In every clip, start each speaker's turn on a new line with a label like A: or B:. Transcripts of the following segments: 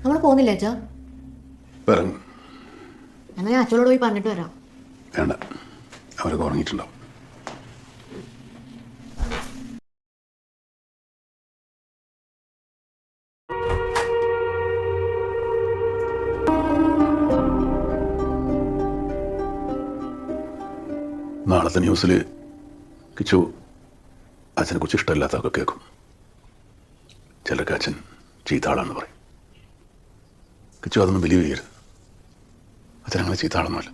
A: നമ്മൾ പോകുന്നില്ല അച്ഛാ? എന്നാ ഞാൻ അച്ഛനോട് പോയി പറഞ്ഞിട്ട് വരാം.
B: വേണ്ട, അവരൊക്കെ ഉറങ്ങിയിട്ടുണ്ടാവും. നാളത്തെ ന്യൂസിൽ കിച്ചു അച്ഛനെ കുറിച്ച് ഇഷ്ടമില്ലാത്തതൊക്കെ കേൾക്കും. ചിലർക്ക് അച്ഛൻ ചീത്ത ആളാണെന്ന് പറയും. കിച്ചു അതൊന്നും ബിലീവ് ചെയ്യരുത്. അച്ഛൻ അങ്ങനെ ചീത്ത ആളൊന്നുമല്ല.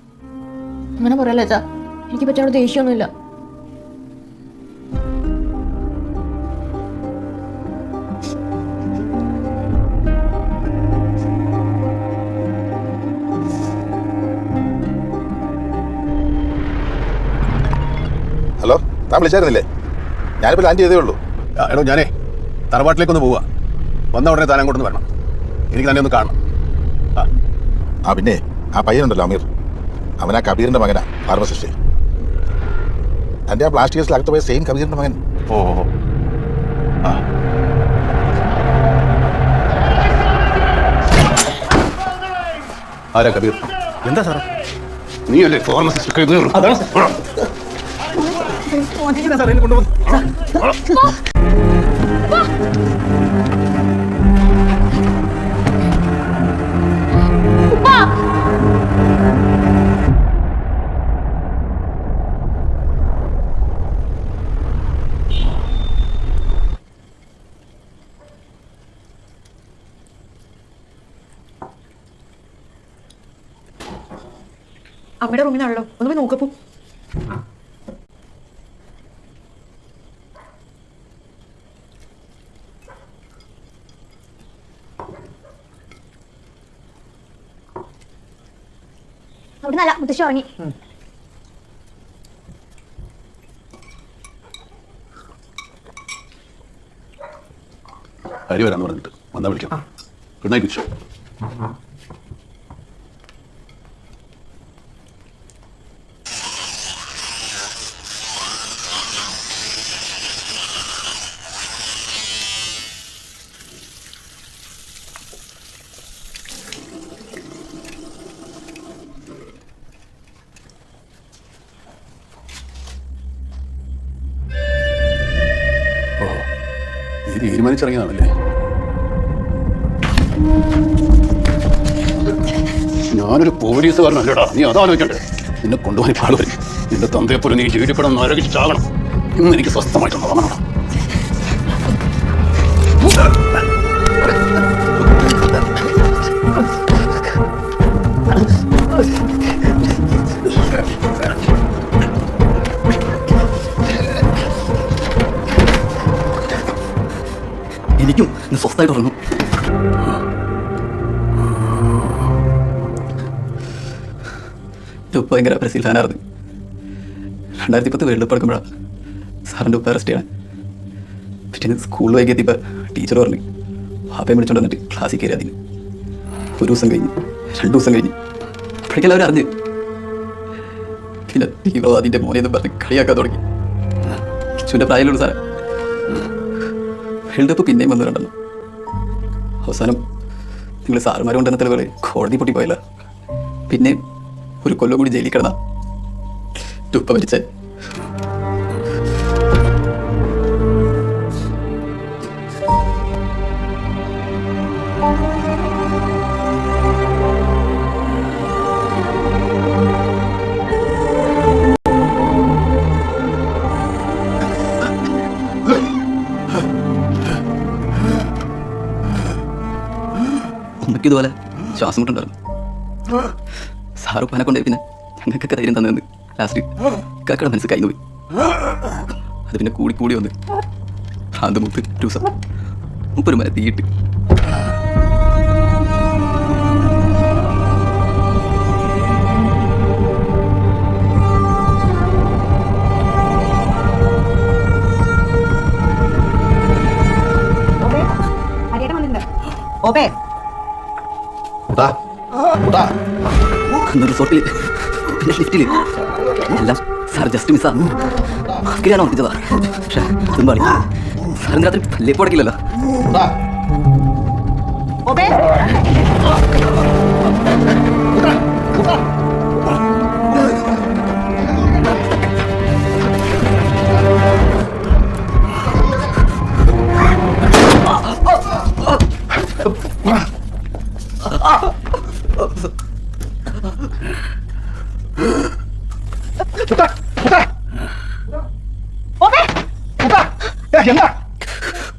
A: അങ്ങനെ പറയല്ലേ അച്ഛാ, എനിക്ക് പറ്റിയ ദേഷ്യമൊന്നുമില്ല.
C: ഹലോ, താൻ വിളിച്ചായിരുന്നില്ലേ? ഞാനിപ്പോൾ ലാൻഡ് ചെയ്തേ ഉള്ളൂ.
B: എടോ, ഞാനേ തറവാട്ടിലേക്കൊന്ന് പോവുക. വന്ന ഉടനെ താൻ അങ്ങോട്ടൊന്ന് വരണം. എനിക്ക് തന്നെ ഒന്ന് കാണണം.
C: പിന്നെ ആ പയ്യനുണ്ടല്ലോ അമീർ, അവനാ കബീറിൻ്റെ മകനാ, ഫാർമസിസ്റ്റ്. എൻ്റെ ആ ബ്ലാസ്റ്റ് കേസിൽ അകത്ത് പോയ സെയിം കബീറിൻ്റെ മകൻ.
B: ഓ, ആരാ കബീർ?
C: എന്താ സാറേ?
B: നീയല്ലേ ഫാർമസിസ്റ്റ്?
A: അമ്മയുടെ റൂമിനാണല്ലോ, ഒന്ന് പോയി നോക്കപ്പോ. അവിടെ നല്ല മുത്തശ്ശി ഉറങ്ങി.
B: ഹരി വരാന്ന് പറഞ്ഞിട്ട് വന്നാ വിളിക്കാം. Good night Kichu. തീരുമാനിച്ചിറങ്ങിയതാണല്ലേ? ഞാനൊരു പോലീസുകാരനല്ലടാ, നീ അതാലോചിക്കണ്ടേ? നിന്നെ കൊണ്ടുപോയി പാട് വരും. നിന്റെ തന്തയെപ്പോലെ നീ ജീവിക്കണം, നരകിച്ച് ചാകണം. ഇന്ന് എനിക്ക് സ്വസ്ഥമായിട്ടുണ്ട്. വാങ്ങണം.
D: എനിക്കും ഇന്ന് സ്വസ്ഥമായിട്ട് ഉറങ്ങും. ഉപ്പ ഭയങ്കര ബ്രസീൽ ഫാനായിരുന്നു. 2010 വേൾഡ് കപ്പ് എടുക്കുമ്പോഴാണ് സാറിൻ്റെ ഉപ്പ അറസ്റ്റ് ചെയ്യണം. പിറ്റേന്ന് സ്കൂളിൽ വൈകി എത്തിയപ്പോൾ ടീച്ചർ പറഞ്ഞു വാപ്പയും വിളിച്ചോണ്ട് വന്നിട്ട് ക്ലാസ്സിൽ കയറി. അതിന് ഒരു ദിവസം കഴിഞ്ഞ്, 2 ദിവസം കഴിഞ്ഞ് അപ്പോഴേക്കും അവർ അറിഞ്ഞ്. പിന്നെ തീവ്രവാദിൻ്റെ മോനെന്ന് പറഞ്ഞ് കളിയാക്കാൻ തുടങ്ങി. കിച്ചുവിൻ്റെ പ്രായമുള്ള സാറേ. വേൾഡ് കപ്പ് പിന്നെയും വന്നു കണ്ടെന്നു. അവസാനം നിങ്ങൾ സാറുമാർ കൊണ്ടുവന്ന തെളിവുകൾ കോടതി പൊട്ടിപ്പോയല്ല. പിന്നെ ഒരു കൊല്ലം കൂടി ജയിലിൽ കിടന്ന ഉപ്പ മരിച്ച. ഉമ്മയ്ക്ക് ഇതുപോലെ ശ്വാസം മുട്ടുണ്ടായിരുന്നു. സാറ് ഉപ്പാനെ കൊണ്ടേ പിന്നെ ഞങ്ങൾക്കൊക്കെ ധൈര്യം തന്നെന്ന് ലാസ്റ്റ് കാക്കയുടെ മനസ്സ് കൈന്ന് പോയി. അത് പിന്നെ കൂടി കൂടി വന്ന് ഭ്രാന്ത് മൂത്ത് ഒരു ദിവസം മുപ്പൊരു മര തീയിട്ട്. റിസോർട്ടിൽ പിന്നെ ലിഫ്റ്റിൽ എല്ലാം സാർ ജസ്റ്റ് മിസ്സാ. മാസ്കിലാണോ ഒട്ടിച്ചതാ. പക്ഷെ അതും പാടി സാറിന് രാത്രി പല്ലേക്ക് പടക്കില്ലല്ലോ.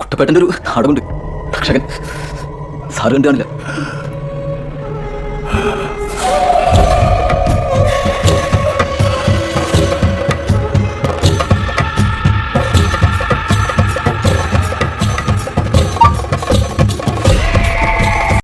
D: കുട്ടപ്പേട്ടൻ്റെ ഒരു നാടകമുണ്ട്, രക്ഷകൻ. സാറ് കണ്ടു കാണില്ല.